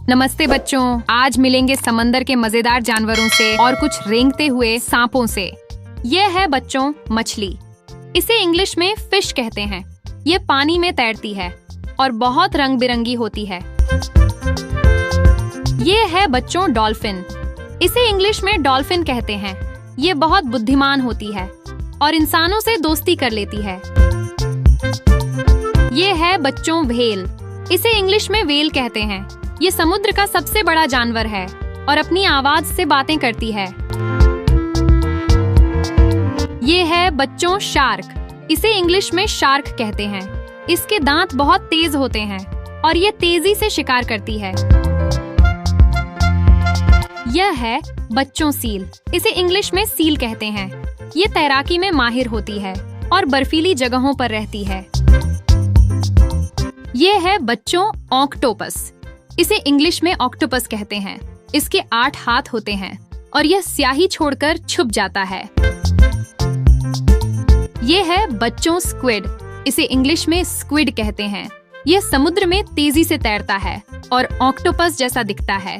नमस्ते बच्चों, आज मिलेंगे समंदर के मजेदार जानवरों से और कुछ रेंगते हुए सांपों से। ये है बच्चों मछली। इसे इंग्लिश में फिश कहते हैं। ये पानी में तैरती है और बहुत रंग बिरंगी होती है। ये है बच्चों डॉल्फिन। इसे इंग्लिश में डॉल्फिन कहते हैं। ये बहुत बुद्धिमान होती है और इंसानों से दोस्ती कर लेती है। ये है बच्चों व्हेल। इसे इंग्लिश में व्हेल कहते हैं। ये समुद्र का सबसे बड़ा जानवर है और अपनी आवाज से बातें करती है। ये है बच्चों शार्क। इसे इंग्लिश में शार्क कहते हैं। इसके दांत बहुत तेज होते हैं और ये तेजी से शिकार करती है। यह है बच्चों सील। इसे इंग्लिश में सील कहते हैं। ये तैराकी में माहिर होती है और बर्फीली जगहों पर रहती है। ये है बच्चों ऑक्टोपस। इसे इंग्लिश में ऑक्टोपस कहते हैं। इसके 8 हाथ होते हैं और यह स्याही छोड़कर छुप जाता है। ये है बच्चों स्क्विड। इसे इंग्लिश में स्क्विड कहते हैं। यह समुद्र में तेजी से तैरता है और ऑक्टोपस जैसा दिखता है।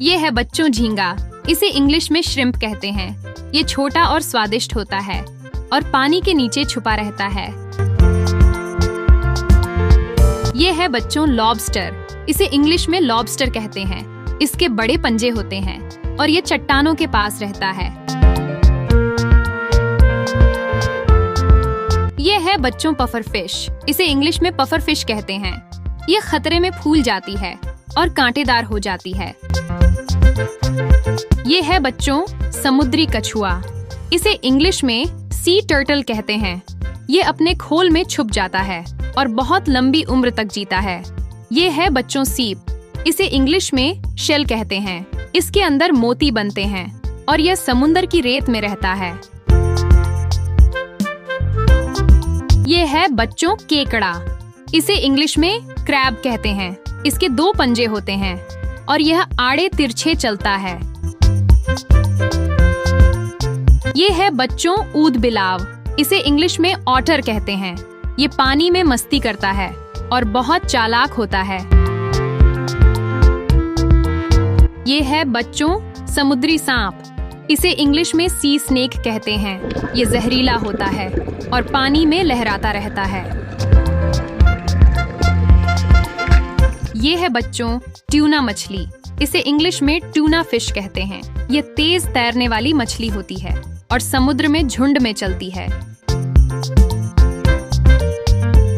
ये है बच्चों झींगा। इसे इंग्लिश में श्रिम्प कहते हैं। ये छोटा और स्वादिष्ट होता है और पानी के नीचे छुपा रहता है। ये है बच्चों लॉबस्टर। इसे इंग्लिश में लॉबस्टर कहते हैं। इसके बड़े पंजे होते हैं और ये चट्टानों के पास रहता है। ये है बच्चों पफर फिश। इसे इंग्लिश में पफर फिश कहते हैं। ये खतरे में फूल जाती है और कांटेदार हो जाती है। ये है बच्चों समुद्री कछुआ। इसे इंग्लिश में सी टर्टल कहते हैं। ये अपने खोल में छुप जाता है और बहुत लंबी उम्र तक जीता है। ये है बच्चों सीप। इसे इंग्लिश में शेल कहते हैं। इसके अंदर मोती बनते हैं और यह समुद्र की रेत में रहता है। ये है बच्चों केकड़ा। इसे इंग्लिश में क्रैब कहते हैं। इसके 2 पंजे होते हैं और यह आड़े तिरछे चलता है। ये है बच्चों ऊदबिलाव। इसे इंग्लिश में ऑटर कहते हैं। ये पानी में मस्ती करता है और बहुत चालाक होता है। ये है बच्चों समुद्री सांप। इसे इंग्लिश में सी स्नेक कहते हैं। ये जहरीला होता है और पानी में लहराता रहता है। ये है बच्चों ट्यूना मछली। इसे इंग्लिश में ट्यूना फिश कहते हैं। ये तेज तैरने वाली मछली होती है और समुद्र में झुंड में चलती है।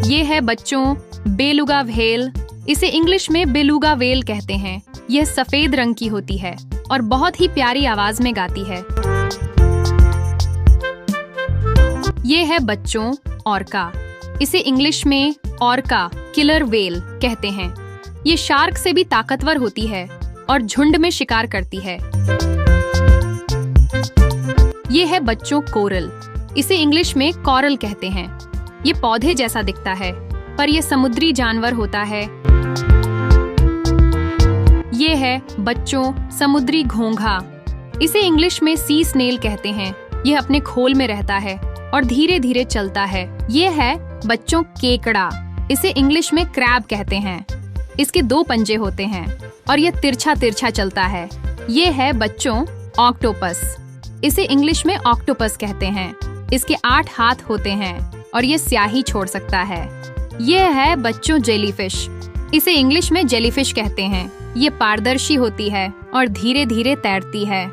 ये है बच्चों बेलुगा व्हेल। इसे इंग्लिश में बेलुगा व्हेल कहते हैं। यह सफेद रंग की होती है और बहुत ही प्यारी आवाज में गाती है। ये है बच्चों ऑर्का। इसे इंग्लिश में ऑर्का किलर व्हेल कहते हैं। ये शार्क से भी ताकतवर होती है और झुंड में शिकार करती है। ये है बच्चों कोरल। इसे इंग्लिश में कॉरल कहते हैं। ये पौधे जैसा दिखता है पर यह समुद्री जानवर होता है। ये है बच्चों समुद्री घोंघा। इसे इंग्लिश में सी स्नेल कहते हैं। यह अपने खोल में रहता है और धीरे धीरे चलता है। ये है बच्चों केकड़ा। इसे इंग्लिश में क्रैब कहते हैं। इसके 2 पंजे होते हैं और यह तिरछा तिरछा चलता है। ये है बच्चों ऑक्टोपस। इसे इंग्लिश में ऑक्टोपस कहते हैं। इसके 8 हाथ होते हैं और ये स्याही छोड़ सकता है। यह है बच्चों जेलीफिश। इसे इंग्लिश में जेलीफिश कहते हैं। ये पारदर्शी होती है और धीरे धीरे तैरती है।